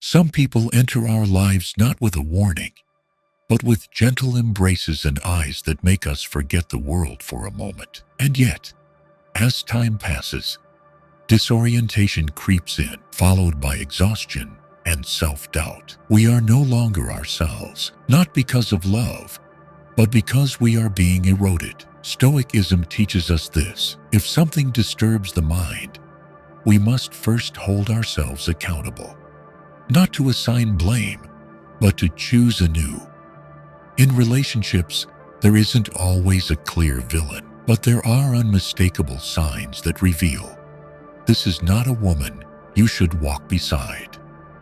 Some people enter our lives not with a warning, but with gentle embraces and eyes that make us forget the world for a moment. And yet, as time passes, disorientation creeps in, followed by exhaustion and self-doubt. We are no longer ourselves, not because of love, but because we are being eroded. Stoicism teaches us this: if something disturbs the mind, we must first hold ourselves accountable, not to assign blame, but to choose anew. In relationships, there isn't always a clear villain, but there are unmistakable signs that reveal this is not a woman you should walk beside.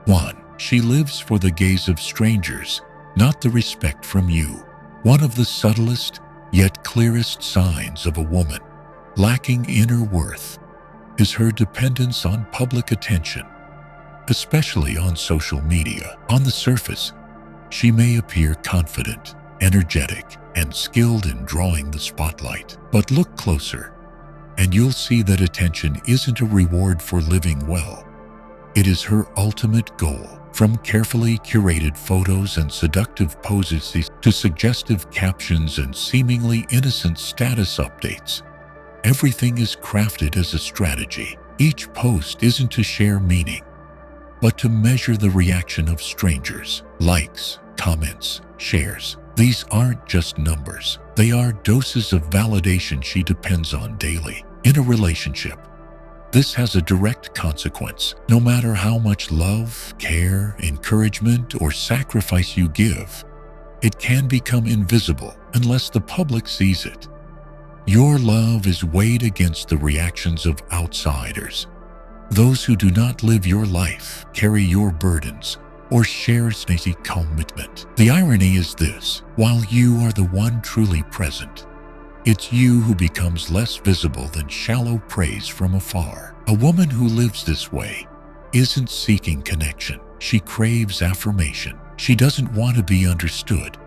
1. She lives for the gaze of strangers, not the respect from you. One of the subtlest yet clearest signs of a woman lacking inner worth is her dependence on public attention, especially on social media. On the surface, she may appear confident, energetic, and skilled in drawing the spotlight. But look closer, and you'll see that attention isn't a reward for living well. It is her ultimate goal. From carefully curated photos and seductive poses to suggestive captions and seemingly innocent status updates, everything is crafted as a strategy. Each post isn't to share meaning, but to measure the reaction of strangers. Likes, comments, shares. These aren't just numbers. They are doses of validation she depends on daily. In a relationship, this has a direct consequence. No matter how much love, care, encouragement, or sacrifice you give, it can become invisible unless the public sees it. Your love is weighed against the reactions of outsiders, those who do not live your life, carry your burdens, or share a commitment. The irony is this: while you are the one truly present, it's you who becomes less visible than shallow praise from afar. A woman who lives this way isn't seeking connection. She craves affirmation. She doesn't want to be understood.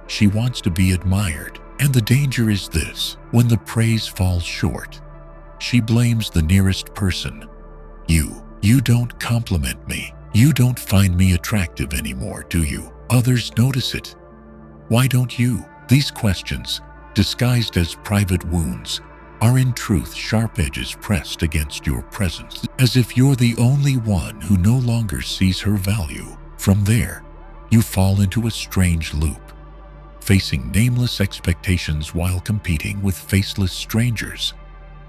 She wants to be admired. And the danger is this: when the praise falls short, she blames the nearest person. You don't compliment me. You don't find me attractive anymore, do you? Others notice it. Why don't you? These questions, disguised as private wounds, are in truth sharp edges pressed against your presence, as if you're the only one who no longer sees her value. From there, you fall into a strange loop, facing nameless expectations while competing with faceless strangers,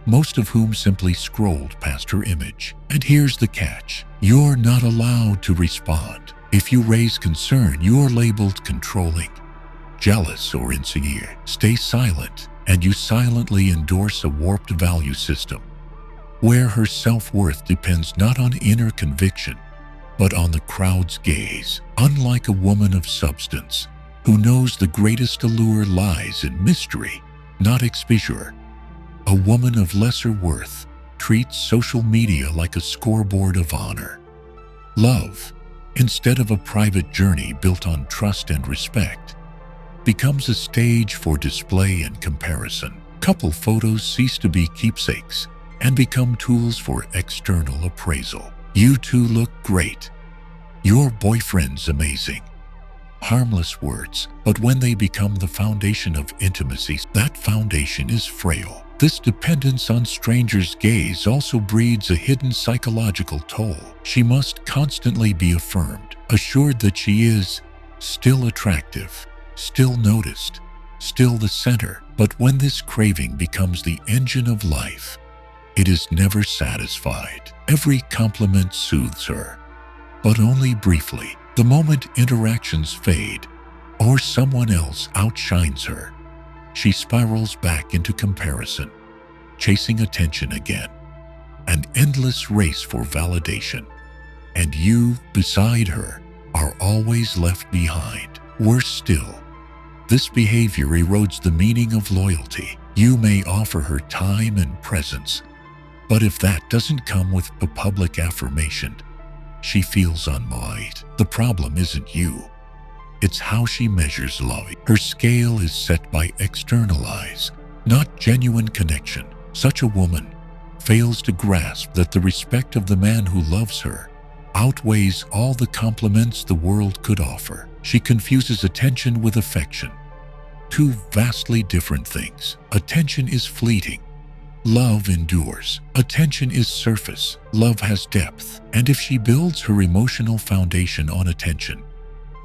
most of whom simply scrolled past her image. And here's the catch: you're not allowed to respond. If you raise concern, you're labeled controlling, jealous, or insecure. Stay silent, and you silently endorse a warped value system, where her self-worth depends not on inner conviction, but on the crowd's gaze. Unlike a woman of substance, who knows the greatest allure lies in mystery, not exposure, a woman of lesser worth treats social media like a scoreboard of honor. Love, instead of a private journey built on trust and respect, becomes a stage for display and comparison. Couple photos cease to be keepsakes and become tools for external appraisal. You two look great. Your boyfriend's amazing. Harmless words, but when they become the foundation of intimacy, that foundation is frail. This dependence on strangers' gaze also breeds a hidden psychological toll. She must constantly be affirmed, assured that she is still attractive, still noticed, still the center. But when this craving becomes the engine of life, it is never satisfied. Every compliment soothes her, but only briefly. The moment interactions fade, or someone else outshines her, she spirals back into comparison, chasing attention again, an endless race for validation. And you, beside her, are always left behind. Worse still, this behavior erodes the meaning of loyalty. You may offer her time and presence, but if that doesn't come with a public affirmation, she feels unloved. The problem isn't you. It's how she measures love. Her scale is set by external eyes, not genuine connection. Such a woman fails to grasp that the respect of the man who loves her outweighs all the compliments the world could offer. She confuses attention with affection. Two vastly different things. Attention is fleeting. Love endures. Attention is surface. Love has depth. And if she builds her emotional foundation on attention,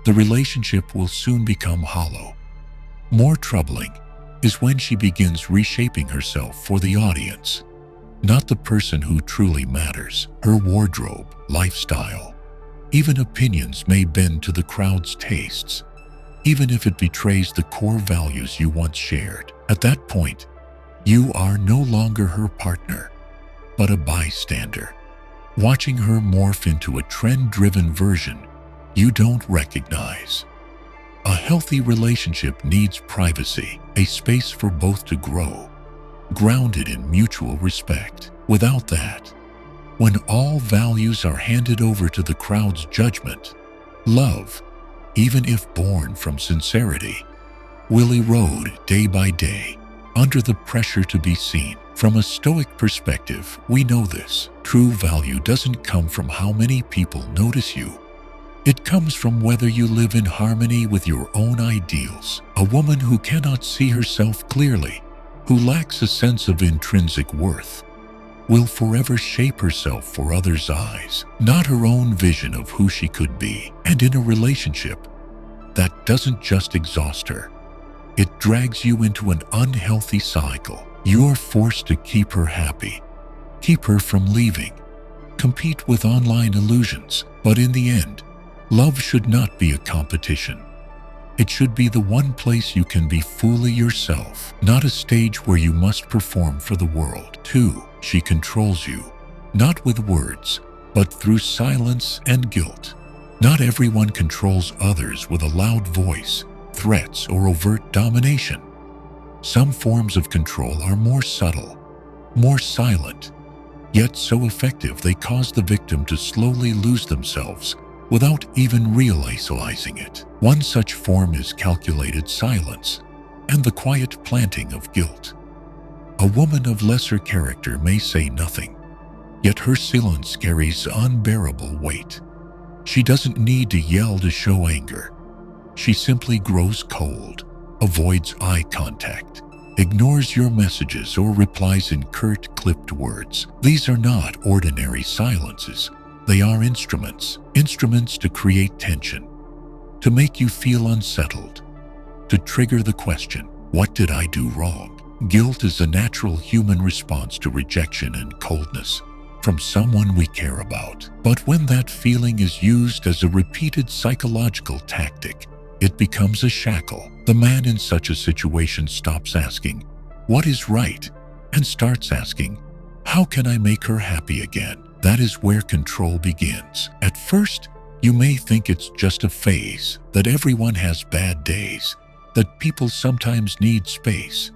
the relationship will soon become hollow. More troubling is when she begins reshaping herself for the audience, not the person who truly matters. Her wardrobe, lifestyle, even opinions may bend to the crowd's tastes, even if it betrays the core values you once shared. At that point, you are no longer her partner, but a bystander, watching her morph into a trend-driven version you don't recognize. A healthy relationship needs privacy, a space for both to grow, grounded in mutual respect. Without that, when all values are handed over to the crowd's judgment, love, even if born from sincerity, will erode day by day under the pressure to be seen. From a Stoic perspective, we know this. True value doesn't come from how many people notice you. It comes from whether you live in harmony with your own ideals. A woman who cannot see herself clearly, who lacks a sense of intrinsic worth, will forever shape herself for others' eyes, not her own vision of who she could be. And in a relationship, that doesn't just exhaust her. It drags you into an unhealthy cycle. You're forced to keep her happy, keep her from leaving, compete with online illusions. But in the end, love should not be a competition. It should be the one place you can be fully yourself, not a stage where you must perform for the world. 2. She controls you, not with words, but through silence and guilt. Not everyone controls others with a loud voice, threats, or overt domination. Some forms of control are more subtle, more silent, yet so effective they cause the victim to slowly lose themselves without even realizing it. One such form is calculated silence and the quiet planting of guilt. A woman of lesser character may say nothing, yet her silence carries unbearable weight. She doesn't need to yell to show anger. She simply grows cold, avoids eye contact, ignores your messages, or replies in curt, clipped words. These are not ordinary silences. They are instruments to create tension, to make you feel unsettled, to trigger the question, what did I do wrong? Guilt is a natural human response to rejection and coldness from someone we care about. But when that feeling is used as a repeated psychological tactic, it becomes a shackle. The man in such a situation stops asking, what is right? And starts asking, how can I make her happy again? That is where control begins. At first, you may think it's just a phase, that everyone has bad days, that people sometimes need space.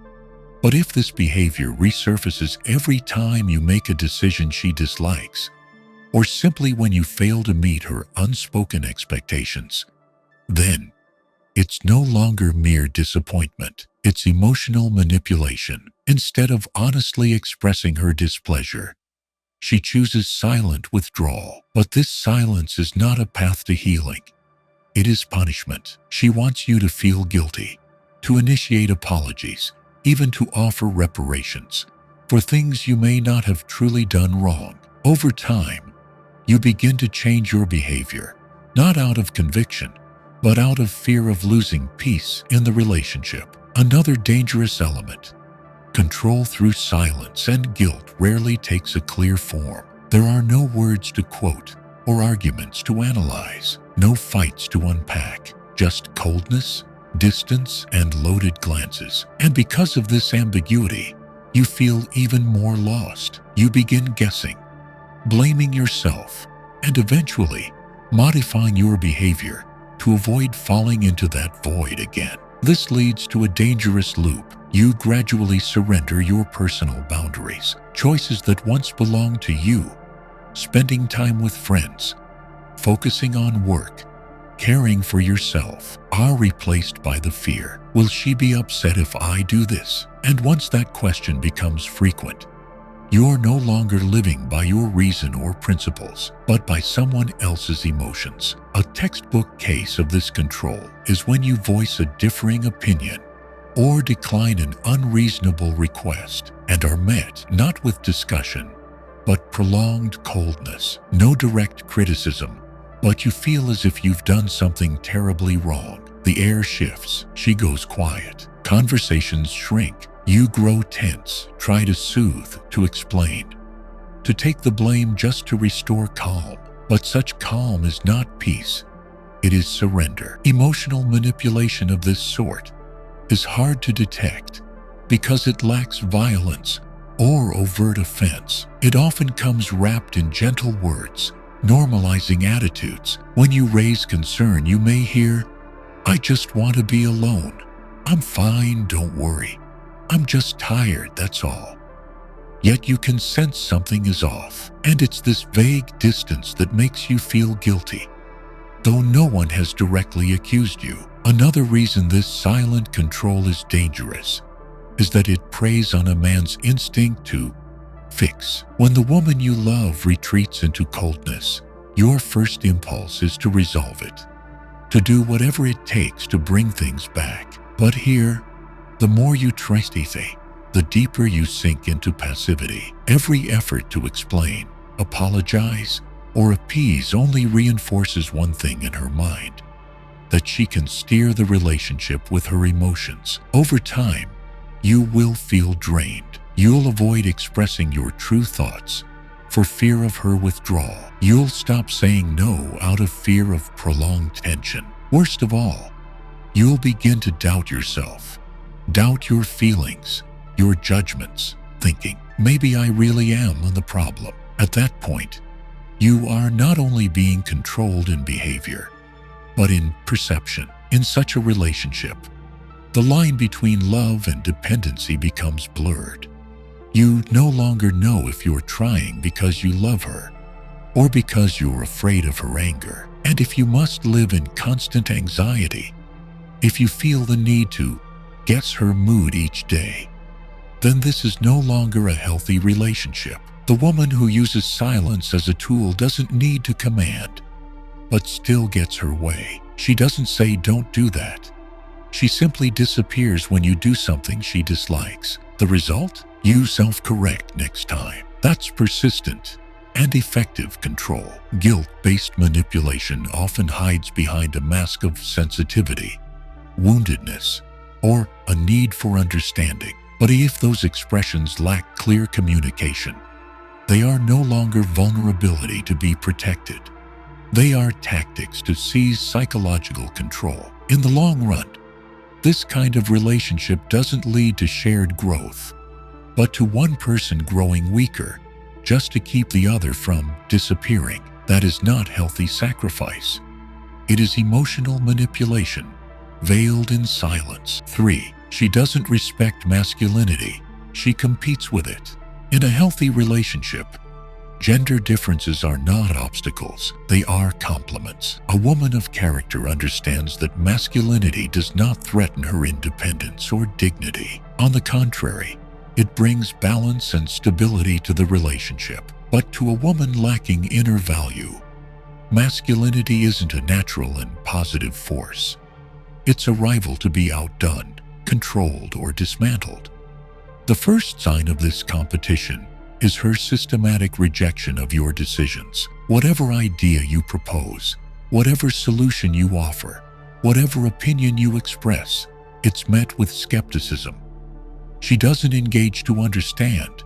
But if this behavior resurfaces every time you make a decision she dislikes, or simply when you fail to meet her unspoken expectations, then it's no longer mere disappointment. It's emotional manipulation. Instead of honestly expressing her displeasure, she chooses silent withdrawal. But this silence is not a path to healing. It is punishment. She wants you to feel guilty, to initiate apologies, even to offer reparations for things you may not have truly done wrong. Over time, you begin to change your behavior, not out of conviction, but out of fear of losing peace in the relationship. Another dangerous element. Control through silence and guilt rarely takes a clear form. There are no words to quote or arguments to analyze, no fights to unpack, just coldness, distance, and loaded glances. And because of this ambiguity, you feel even more lost. You begin guessing, blaming yourself, and eventually modifying your behavior to avoid falling into that void again. This leads to a dangerous loop. You gradually surrender your personal boundaries. Choices that once belonged to you, spending time with friends, focusing on work, caring for yourself, are replaced by the fear. Will she be upset if I do this? And once that question becomes frequent, You're no longer living by your reason or principles, but by someone else's emotions. A textbook case of this control is when you voice a differing opinion or decline an unreasonable request and are met not with discussion, but prolonged coldness. No direct criticism, but you feel as if you've done something terribly wrong. The air shifts. She goes quiet. Conversations shrink. You grow tense, try to soothe, to explain, to take the blame just to restore calm. But such calm is not peace. It is surrender. Emotional manipulation of this sort is hard to detect because it lacks violence or overt offense. It often comes wrapped in gentle words, normalizing attitudes. When you raise concern, you may hear, "I just want to be alone. I'm fine, don't worry. I'm just tired, that's all." Yet you can sense something is off, and it's this vague distance that makes you feel guilty, though no one has directly accused you. Another reason this silent control is dangerous is that it preys on a man's instinct to fix. When the woman you love retreats into coldness, your first impulse is to resolve it, to do whatever it takes to bring things back. But here, the more you trust Ethe, the deeper you sink into passivity. Every effort to explain, apologize, or appease only reinforces one thing in her mind: that she can steer the relationship with her emotions. Over time, you will feel drained. You'll avoid expressing your true thoughts for fear of her withdrawal. You'll stop saying no out of fear of prolonged tension. Worst of all, you'll begin to doubt yourself. Doubt your feelings, your judgments, thinking, maybe I really am the problem. At that point, you are not only being controlled in behavior, but in perception. In such a relationship, the line between love and dependency becomes blurred. You no longer know if you're trying because you love her or because you're afraid of her anger. And if you must live in constant anxiety, if you feel the need to guess her mood each day, then this is no longer a healthy relationship. The woman who uses silence as a tool doesn't need to command, but still gets her way. She doesn't say, "Don't do that." She simply disappears when you do something she dislikes. The result? You self-correct next time. That's persistent and effective control. Guilt-based manipulation often hides behind a mask of sensitivity, woundedness, or a need for understanding. But if those expressions lack clear communication, they are no longer vulnerability to be protected. They are tactics to seize psychological control. In the long run, this kind of relationship doesn't lead to shared growth, but to one person growing weaker just to keep the other from disappearing. That is not healthy sacrifice. It is emotional manipulation, veiled in silence. 3. She doesn't respect masculinity. She competes with it. In a healthy relationship, gender differences are not obstacles. They are complements. A woman of character understands that masculinity does not threaten her independence or dignity. On the contrary, it brings balance and stability to the relationship. But to a woman lacking inner value, masculinity isn't a natural and positive force. It's a rival to be outdone, controlled, or dismantled. The first sign of this competition is her systematic rejection of your decisions. Whatever idea you propose, whatever solution you offer, whatever opinion you express, it's met with skepticism. She doesn't engage to understand,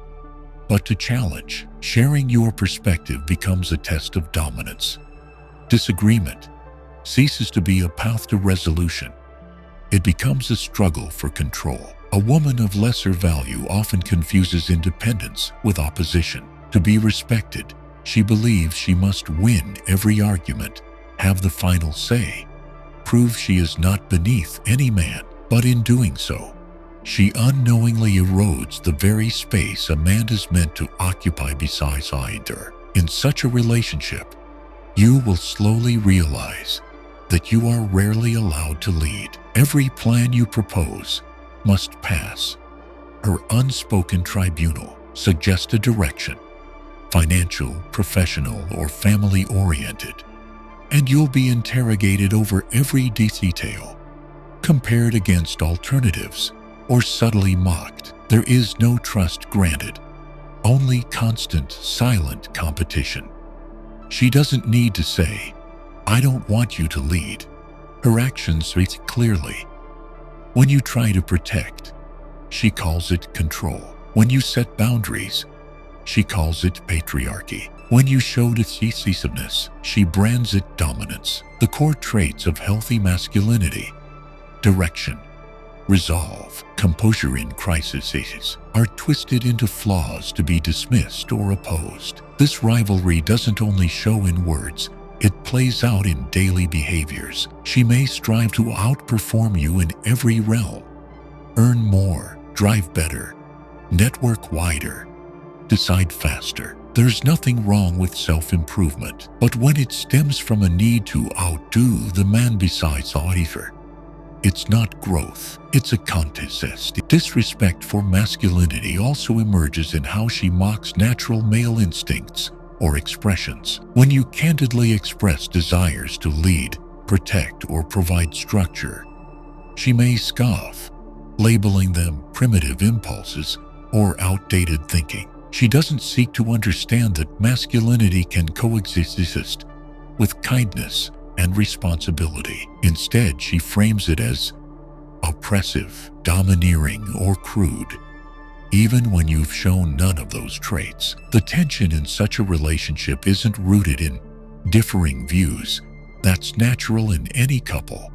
but to challenge. Sharing your perspective becomes a test of dominance. Disagreement ceases to be a path to resolution. It becomes a struggle for control. A woman of lesser value often confuses independence with opposition. To be respected, she believes she must win every argument, have the final say, prove she is not beneath any man. But in doing so, she unknowingly erodes the very space a man is meant to occupy beside her. In such a relationship, you will slowly realize that you are rarely allowed to lead. Every plan you propose must pass her unspoken tribunal. suggest a direction, financial, professional, or family-oriented, and you'll be interrogated over every detail, compared against alternatives, or subtly mocked. There is no trust granted, only constant, silent competition. She doesn't need to say, "I don't want you to lead." Her actions speak clearly. When you try to protect, she calls it control. When you set boundaries, she calls it patriarchy. When you show decisiveness, she brands it dominance. The core traits of healthy masculinity, direction, resolve, composure in crises, are twisted into flaws to be dismissed or opposed. This rivalry doesn't only show in words, it plays out in daily behaviors. She may strive to outperform you in every realm. Earn more, drive better, network wider, decide faster. There's nothing wrong with self-improvement, but when it stems from a need to outdo the man beside her, it's not growth, it's a contest. Disrespect for masculinity also emerges in how she mocks natural male instincts or expressions. When you candidly express desires to lead, protect, or provide structure, she may scoff, labeling them primitive impulses or outdated thinking. She doesn't seek to understand that masculinity can coexist with kindness and responsibility. Instead, she frames it as oppressive, domineering, or crude. Even when you've shown none of those traits, the tension in such a relationship isn't rooted in differing views. That's natural in any couple.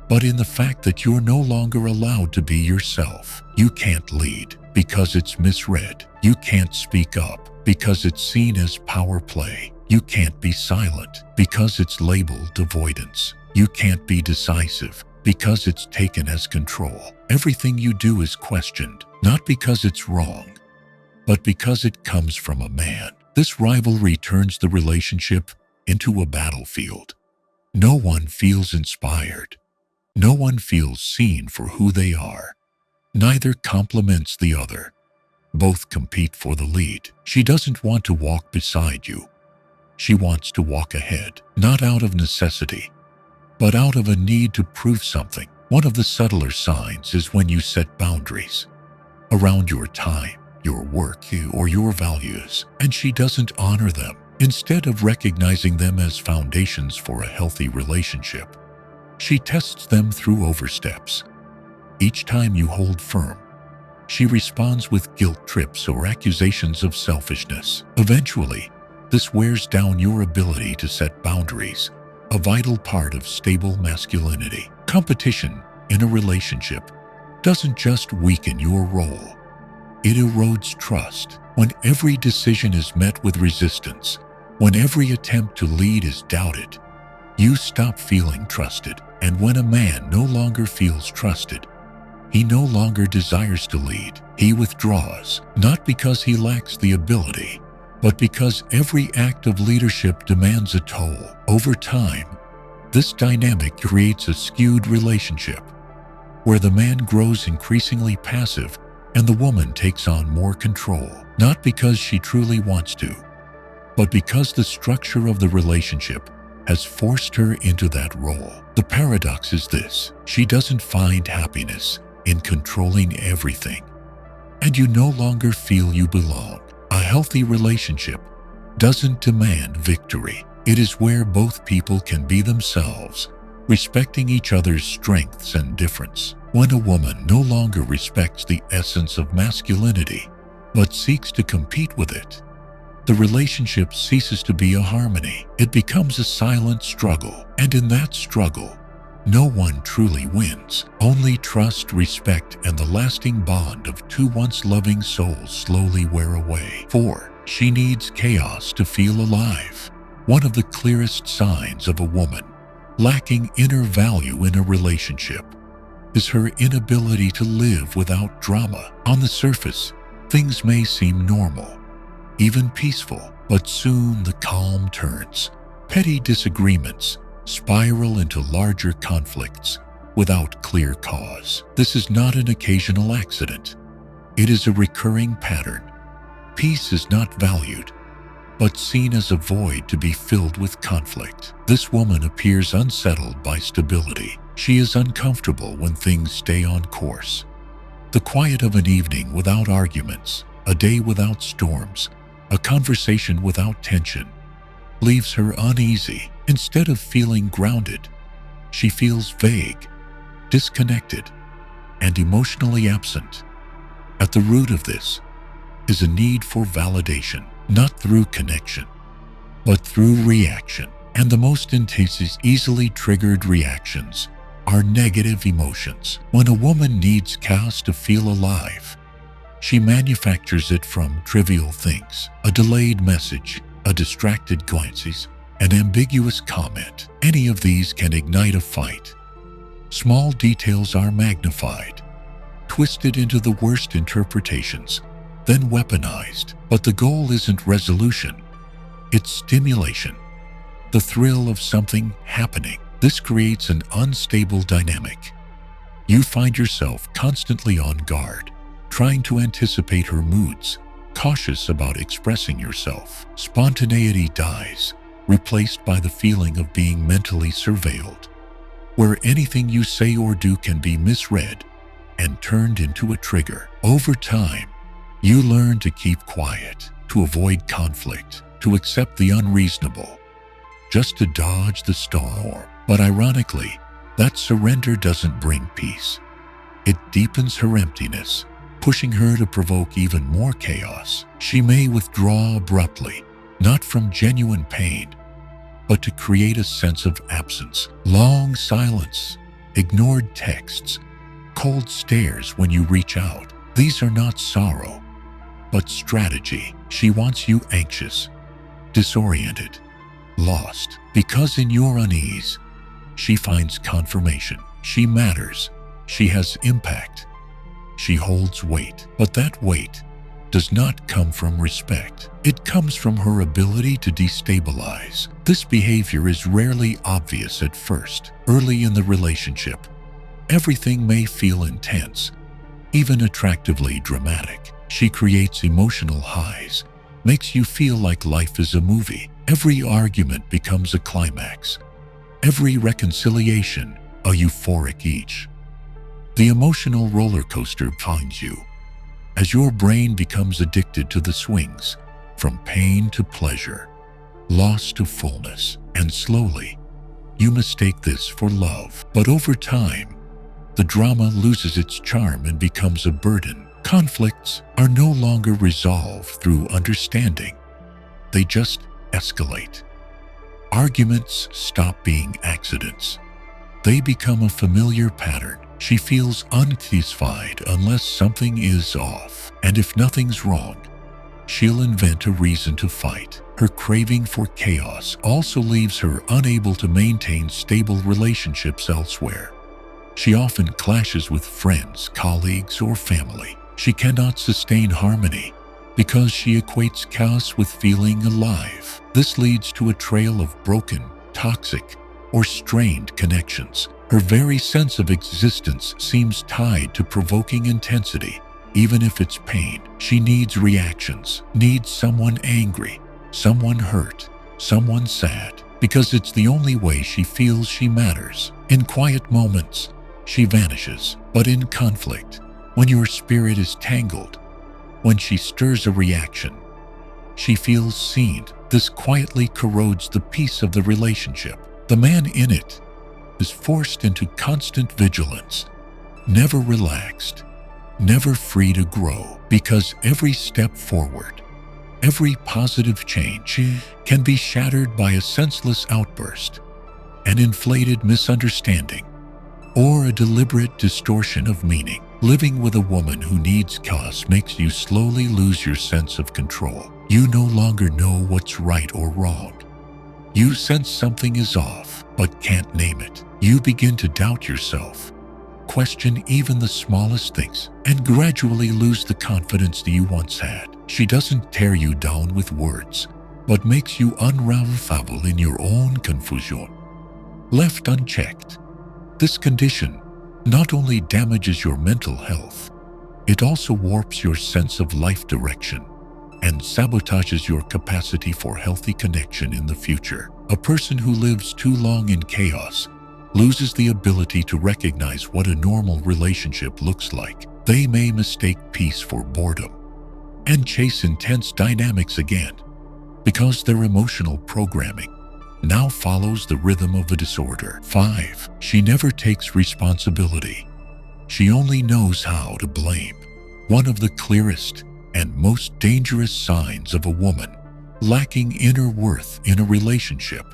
But in the fact that you're no longer allowed to be yourself. You can't lead because it's misread. You can't speak up because it's seen as power play. You can't be silent because it's labeled avoidance. You can't be decisive because it's taken as control. Everything you do is questioned, not because it's wrong, but because it comes from a man. This rivalry turns the relationship into a battlefield. No one feels inspired. No one feels seen for who they are. Neither complements the other. Both compete for the lead. She doesn't want to walk beside you. She wants to walk ahead, not out of necessity, but out of a need to prove something. One of the subtler signs is when you set boundaries around your time, your work, or your values, and she doesn't honor them. Instead of recognizing them as foundations for a healthy relationship, she tests them through oversteps. Each time you hold firm, she responds with guilt trips or accusations of selfishness. Eventually, this wears down your ability to set boundaries, a vital part of stable masculinity. Competition in a relationship doesn't just weaken your role, it erodes trust. When every decision is met with resistance, when every attempt to lead is doubted, you stop feeling trusted. And when a man no longer feels trusted, he no longer desires to lead. He withdraws, not because he lacks the ability, but because every act of leadership demands a toll. Over time, this dynamic creates a skewed relationship, where the man grows increasingly passive and the woman takes on more control, not because she truly wants to, but because the structure of the relationship has forced her into that role. The paradox is this: she doesn't find happiness in controlling everything, and you no longer feel you belong. A healthy relationship doesn't demand victory. It is where both people can be themselves, respecting each other's strengths and difference. When a woman no longer respects the essence of masculinity, but seeks to compete with it, the relationship ceases to be a harmony. It becomes a silent struggle, and in that struggle, no one truly wins. Only trust, respect, and the lasting bond of two once loving souls slowly wear away. 4. She needs chaos to feel alive. One of the clearest signs of a woman lacking inner value in a relationship is her inability to live without drama. On the surface, things may seem normal, even peaceful, but soon the calm turns. Petty disagreements spiral into larger conflicts without clear cause. This is not an occasional accident. It is a recurring pattern, Peace is not valued, but seen as a void to be filled with conflict. This woman appears unsettled by stability. She is uncomfortable when things stay on course. The quiet of an evening without arguments, a day without storms, a conversation without tension, leaves her uneasy. Instead of feeling grounded, she feels vague, disconnected, and emotionally absent. At the root of this is a need for validation, not through connection, but through reaction. And the most intense, easily triggered reactions are negative emotions. When a woman needs chaos to feel alive, she manufactures it from trivial things: a delayed message, a distracted glance, an ambiguous comment. Any of these can ignite a fight. Small details are magnified, twisted into the worst interpretations, then weaponized. But the goal isn't resolution, it's stimulation, the thrill of something happening. This creates an unstable dynamic. You find yourself constantly on guard, trying to anticipate her moods, cautious about expressing yourself. Spontaneity dies, replaced by the feeling of being mentally surveilled, where anything you say or do can be misread and turned into a trigger. Over time, you learn to keep quiet, to avoid conflict, to accept the unreasonable, just to dodge the storm. But ironically, that surrender doesn't bring peace. It deepens her emptiness, pushing her to provoke even more chaos. She may withdraw abruptly, not from genuine pain, but to create a sense of absence. Long silence, ignored texts, cold stares when you reach out. These are not sorrow, but strategy. She wants you anxious, disoriented, lost, because in your unease, she finds confirmation. She matters. She has impact. She holds weight. But that weight does not come from respect. It comes from her ability to destabilize. This behavior is rarely obvious at first. Early in the relationship, everything may feel intense, even attractively dramatic. She creates emotional highs, makes you feel like life is a movie. Every argument becomes a climax. Every reconciliation, a euphoric each. The emotional roller coaster finds you as your brain becomes addicted to the swings, from pain to pleasure, loss to fullness, and slowly, you mistake this for love. But over time, the drama loses its charm and becomes a burden. Conflicts are no longer resolved through understanding. They just escalate. Arguments stop being accidents. They become a familiar pattern. She feels unsatisfied unless something is off. And if nothing's wrong, she'll invent a reason to fight. Her craving for chaos also leaves her unable to maintain stable relationships elsewhere. She often clashes with friends, colleagues, or family. She cannot sustain harmony because she equates chaos with feeling alive. This leads to a trail of broken, toxic, or strained connections. Her very sense of existence seems tied to provoking intensity, even if it's pain. She needs reactions, needs someone angry, someone hurt, someone sad, because it's the only way she feels she matters. In quiet moments, she vanishes, but in conflict, when your spirit is tangled, when she stirs a reaction, she feels seen. This quietly corrodes the peace of the relationship. The man in it is forced into constant vigilance, never relaxed, never free to grow, because every step forward, every positive change can be shattered by a senseless outburst, an inflated misunderstanding, or a deliberate distortion of meaning. Living with a woman who needs chaos makes you slowly lose your sense of control. You no longer know what's right or wrong. You sense something is off, but can't name it. You begin to doubt yourself, question even the smallest things, and gradually lose the confidence that you once had. She doesn't tear you down with words, but makes you unravel in your own confusion. Left unchecked, this condition not only damages your mental health, it also warps your sense of life direction. and sabotages your capacity for healthy connection in the future. A person who lives too long in chaos loses the ability to recognize what a normal relationship looks like. They may mistake peace for boredom and chase intense dynamics again because their emotional programming now follows the rhythm of a disorder. 5. She never takes responsibility. She only knows how to blame. One of the clearest and most dangerous signs of a woman lacking inner worth in a relationship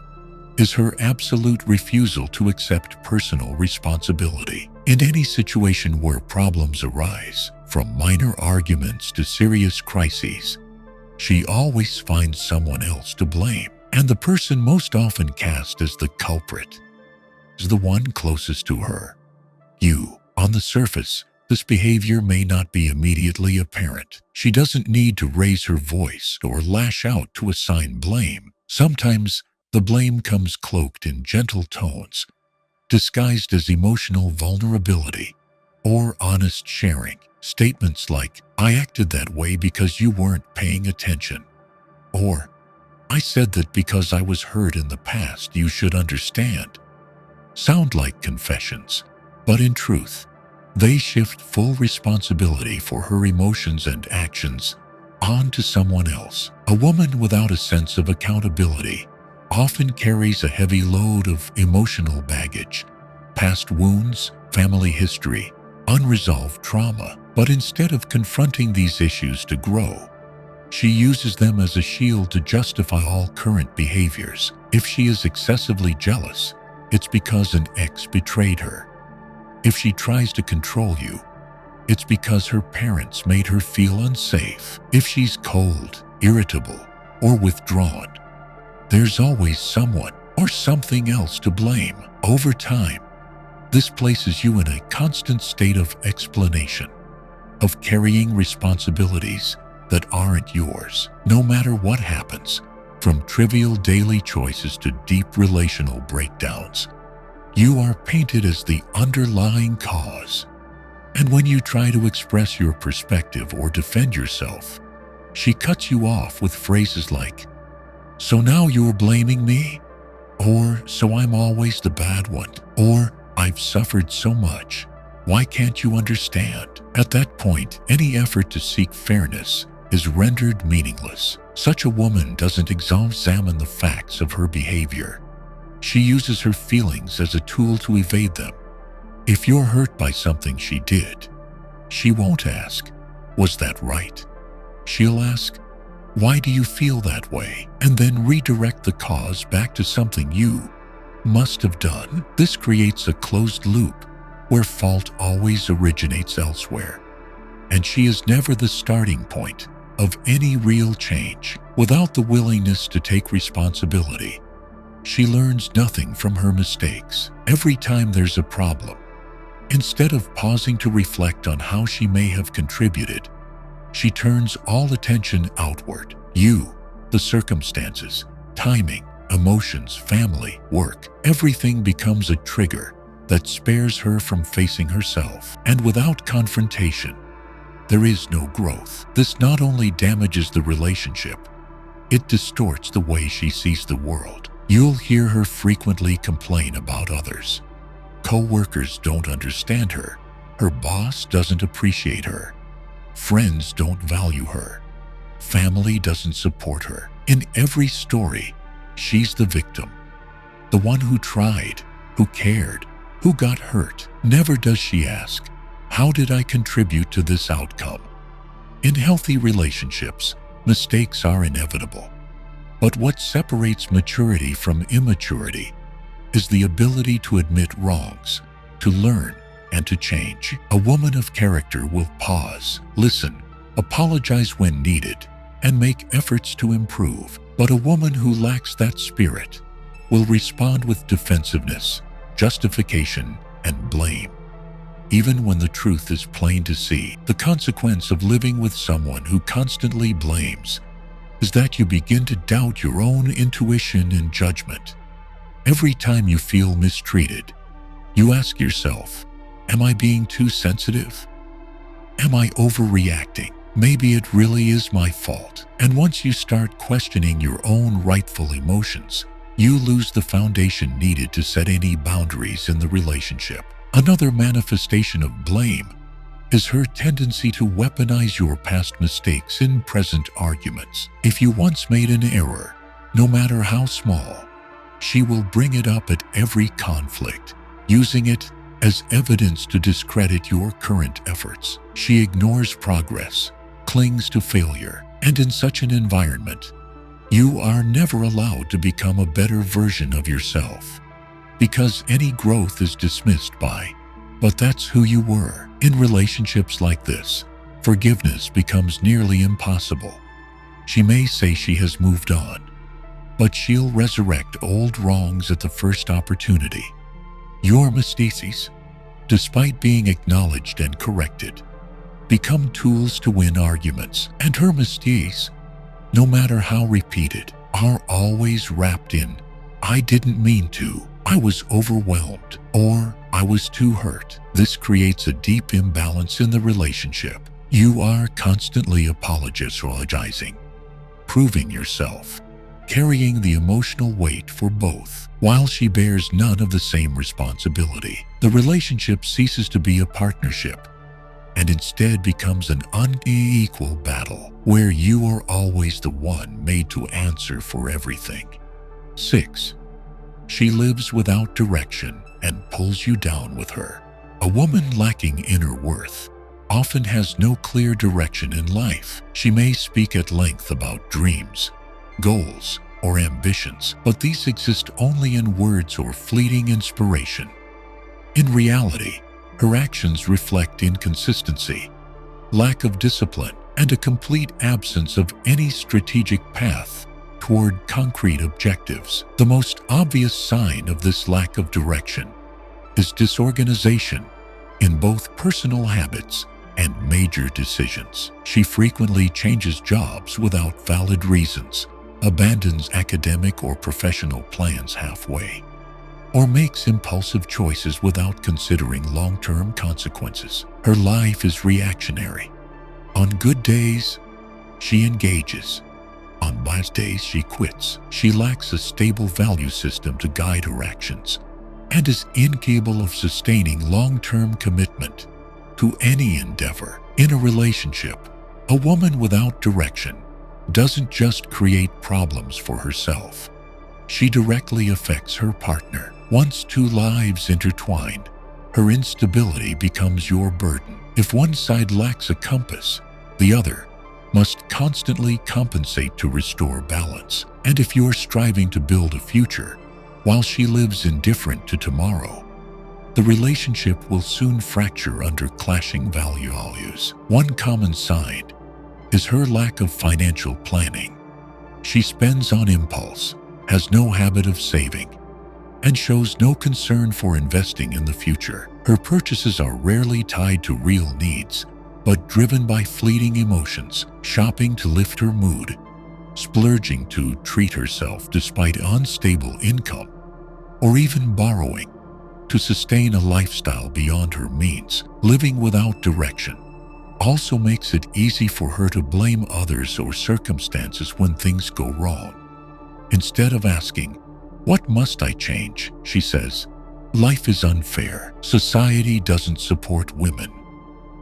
is her absolute refusal to accept personal responsibility. In any situation where problems arise, from minor arguments to serious crises, she always finds someone else to blame, and the person most often cast as the culprit is the one closest to her. You. On the surface, this behavior may not be immediately apparent. She doesn't need to raise her voice or lash out to assign blame. Sometimes the blame comes cloaked in gentle tones, disguised as emotional vulnerability or honest sharing. Statements like, "I acted that way because you weren't paying attention," or "I said that because I was hurt in the past, you should understand," sound like confessions, but in truth, they shift full responsibility for her emotions and actions onto someone else. A woman without a sense of accountability often carries a heavy load of emotional baggage, past wounds, family history, unresolved trauma. But instead of confronting these issues to grow, she uses them as a shield to justify all current behaviors. If she is excessively jealous, it's because an ex betrayed her. If she tries to control you, it's because her parents made her feel unsafe. If she's cold, irritable, or withdrawn, there's always someone or something else to blame. Over time, this places you in a constant state of explanation, of carrying responsibilities that aren't yours. No matter what happens, from trivial daily choices to deep relational breakdowns, you are painted as the underlying cause. And when you try to express your perspective or defend yourself, she cuts you off with phrases like, "So now you're blaming me?" Or, "So I'm always the bad one?" Or, "I've suffered so much. Why can't you understand?" At that point, any effort to seek fairness is rendered meaningless. Such a woman doesn't examine the facts of her behavior. She uses her feelings as a tool to evade them. If you're hurt by something she did, she won't ask, "Was that right?" She'll ask, "Why do you feel that way?" and then redirect the cause back to something you must have done. This creates a closed loop where fault always originates elsewhere, and she is never the starting point of any real change. Without the willingness to take responsibility, she learns nothing from her mistakes. Every time there's a problem, instead of pausing to reflect on how she may have contributed, she turns all attention outward. You, the circumstances, timing, emotions, family, work, everything becomes a trigger that spares her from facing herself. And without confrontation, there is no growth. This not only damages the relationship, it distorts the way she sees the world. You'll hear her frequently complain about others. Co-workers don't understand her. Her boss doesn't appreciate her. Friends don't value her. Family doesn't support her. In every story, she's the victim, the one who tried, who cared, who got hurt. Never does she ask, "How did I contribute to this outcome?" In healthy relationships, mistakes are inevitable. But what separates maturity from immaturity is the ability to admit wrongs, to learn, and to change. A woman of character will pause, listen, apologize when needed, and make efforts to improve. But a woman who lacks that spirit will respond with defensiveness, justification, and blame. Even when the truth is plain to see, the consequence of living with someone who constantly blames is that you begin to doubt your own intuition and judgment. Every time you feel mistreated, you ask yourself, "Am I being too sensitive? Am I overreacting?" maybe it really is my fault. And once you start questioning your own rightful emotions, you lose the foundation needed to set any boundaries in the relationship. Another manifestation of blame is her tendency to weaponize your past mistakes in present arguments. If you once made an error, no matter how small, she will bring it up at every conflict, using it as evidence to discredit your current efforts. She ignores progress, clings to failure, and in such an environment, you are never allowed to become a better version of yourself, because any growth is dismissed by, "But that's who you were." In relationships like this, forgiveness becomes nearly impossible. She may say she has moved on, but she'll resurrect old wrongs at the first opportunity. Your mistakes, despite being acknowledged and corrected, become tools to win arguments, and her mistakes, no matter how repeated, are always wrapped in, "I didn't mean to," "I was overwhelmed," or "I was too hurt." This creates a deep imbalance in the relationship. You are constantly apologizing, proving yourself, carrying the emotional weight for both, while she bears none of the same responsibility. The relationship ceases to be a partnership and instead becomes an unequal battle where you are always the one made to answer for everything. 6. She lives without direction and pulls you down with her. A woman lacking inner worth often has no clear direction in life. She may speak at length about dreams, goals, or ambitions, but these exist only in words or fleeting inspiration. In reality, her actions reflect inconsistency, lack of discipline, and a complete absence of any strategic path toward concrete objectives. The most obvious sign of this lack of direction is disorganization in both personal habits and major decisions. She frequently changes jobs without valid reasons, abandons academic or professional plans halfway, or makes impulsive choices without considering long-term consequences. Her life is reactionary. On good days, she engages. On bad days, she quits. She lacks a stable value system to guide her actions and is incapable of sustaining long-term commitment to any endeavor. In a relationship, a woman without direction doesn't just create problems for herself. She directly affects her partner. Once two lives intertwined, her instability becomes your burden. If one side lacks a compass, the other must constantly compensate to restore balance. And if you're striving to build a future while she lives indifferent to tomorrow, the relationship will soon fracture under clashing values. One common sign is her lack of financial planning. She spends on impulse, has no habit of saving, and shows no concern for investing in the future. Her purchases are rarely tied to real needs, but driven by fleeting emotions, shopping to lift her mood, splurging to treat herself despite unstable income, or even borrowing to sustain a lifestyle beyond her means. Living without direction also makes it easy for her to blame others or circumstances when things go wrong. Instead of asking, "What must I change?" she says, "Life is unfair. Society doesn't support women."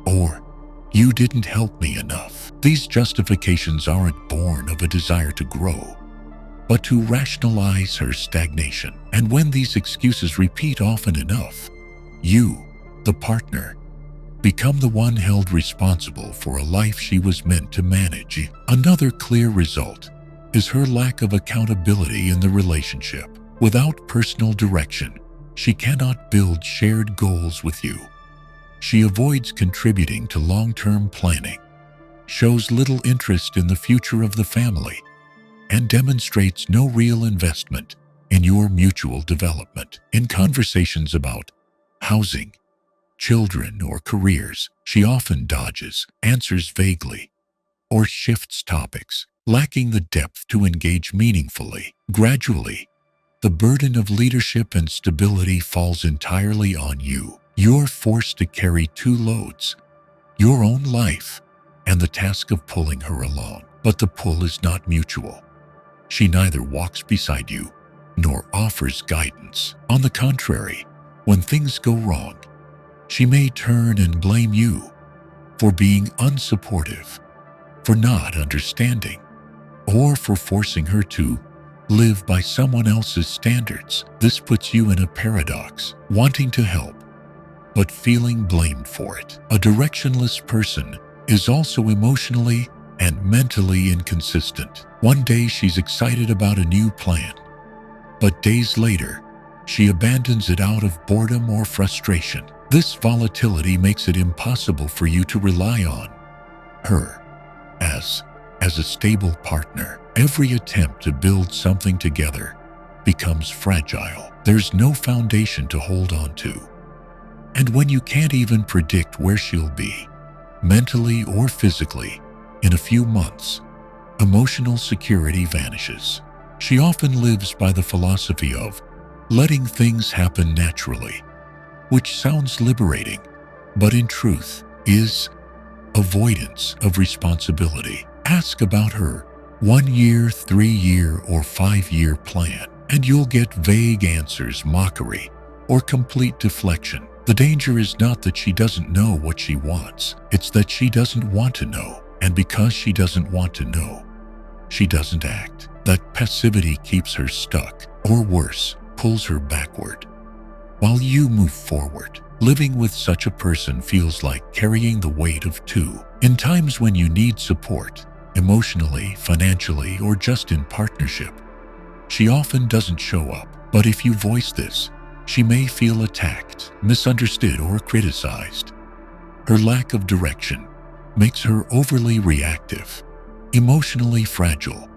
Or, "You didn't help me enough." These justifications aren't born of a desire to grow, but to rationalize her stagnation. And when these excuses repeat often enough, you, the partner, become the one held responsible for a life she was meant to manage. Another clear result is her lack of accountability in the relationship. Without personal direction, she cannot build shared goals with you. She avoids contributing to long-term planning, shows little interest in the future of the family, and demonstrates no real investment in your mutual development. In conversations about housing, children, or careers, she often dodges, answers vaguely, or shifts topics, lacking the depth to engage meaningfully. Gradually, the burden of leadership and stability falls entirely on you. You're forced to carry two loads: your own life and the task of pulling her along. But the pull is not mutual. She neither walks beside you nor offers guidance. On the contrary, when things go wrong, she may turn and blame you for being unsupportive, for not understanding, or for forcing her to live by someone else's standards. This puts you in a paradox, wanting to help, but feeling blamed for it. A directionless person is also emotionally and mentally inconsistent. One day she's excited about a new plan, but days later, she abandons it out of boredom or frustration. This volatility makes it impossible for you to rely on her as a stable partner. Every attempt to build something together becomes fragile. There's no foundation to hold on to. And when you can't even predict where she'll be, mentally or physically, in a few months, emotional security vanishes. She often lives by the philosophy of letting things happen naturally, which sounds liberating, but in truth is avoidance of responsibility. Ask about her 1 year, 3 year, or 5 year plan, and you'll get vague answers, mockery, or complete deflection. The danger is not that she doesn't know what she wants, it's that she doesn't want to know, and because she doesn't want to know, she doesn't act. That passivity keeps her stuck, or worse, pulls her backward, while you move forward. Living with such a person feels like carrying the weight of two. In times when you need support, emotionally, financially, or just in partnership, she often doesn't show up. But if you voice this, she may feel attacked, misunderstood, or criticized. Her lack of direction makes her overly reactive, emotionally fragile,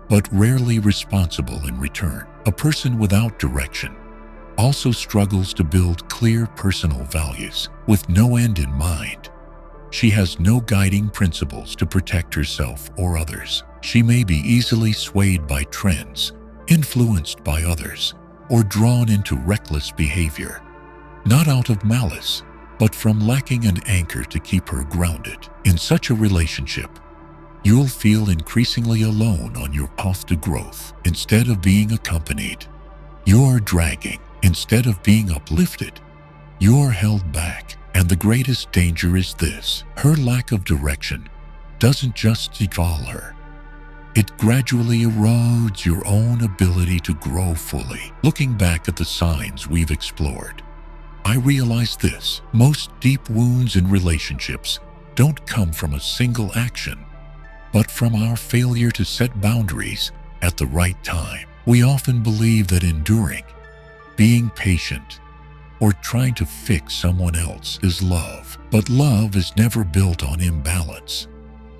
but rarely responsible in return. A person without direction also struggles to build clear personal values with no end in mind. She has no guiding principles to protect herself or others. She may be easily swayed by trends, influenced by others, or drawn into reckless behavior, not out of malice, but from lacking an anchor to keep her grounded. In such a relationship, you'll feel increasingly alone on your path to growth. Instead of being accompanied, you're dragging. Instead of being uplifted, you're held back. And the greatest danger is this: her lack of direction doesn't just deval her, it gradually erodes your own ability to grow fully. Looking back at the signs we've explored, I realize this: most deep wounds in relationships don't come from a single action, but from our failure to set boundaries at the right time. We often believe that enduring, being patient, or trying to fix someone else is love. But love is never built on imbalance,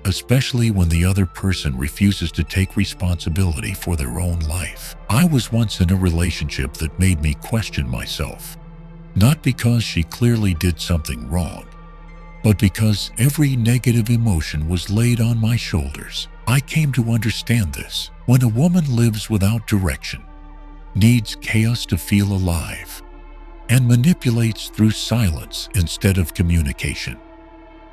especially when the other person refuses to take responsibility for their own life. I was once in a relationship that made me question myself, not because she clearly did something wrong, but because every negative emotion was laid on my shoulders. I came to understand this: when a woman lives without direction, needs chaos to feel alive, and manipulates through silence instead of communication,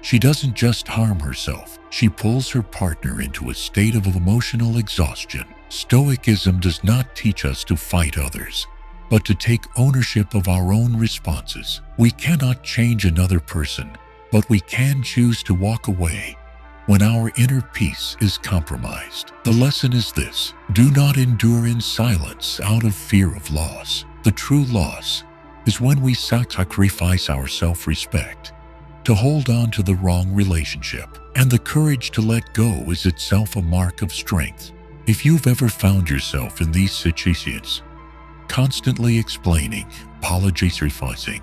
she doesn't just harm herself, she pulls her partner into a state of emotional exhaustion. Stoicism does not teach us to fight others, but to take ownership of our own responses. We cannot change another person, but we can choose to walk away when our inner peace is compromised. The lesson is this: do not endure in silence out of fear of loss. The true loss is when we sacrifice our self-respect to hold on to the wrong relationship. And the courage to let go is itself a mark of strength. If you've ever found yourself in these situations, constantly explaining, apologizing,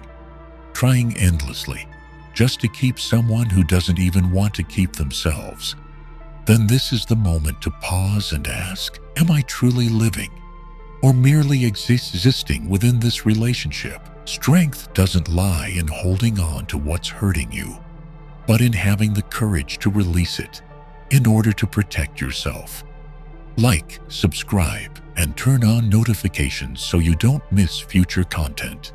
trying endlessly just to keep someone who doesn't even want to keep themselves, then this is the moment to pause and ask, am I truly living or merely existing within this relationship? Strength doesn't lie in holding on to what's hurting you, but in having the courage to release it in order to protect yourself. Like, subscribe, and turn on notifications so you don't miss future content.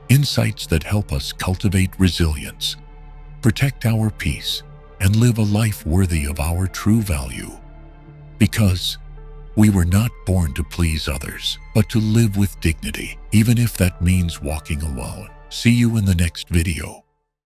Insights that help us cultivate resilience, protect our peace, and live a life worthy of our true value. Because we were not born to please others, but to live with dignity, even if that means walking alone. See you in the next video.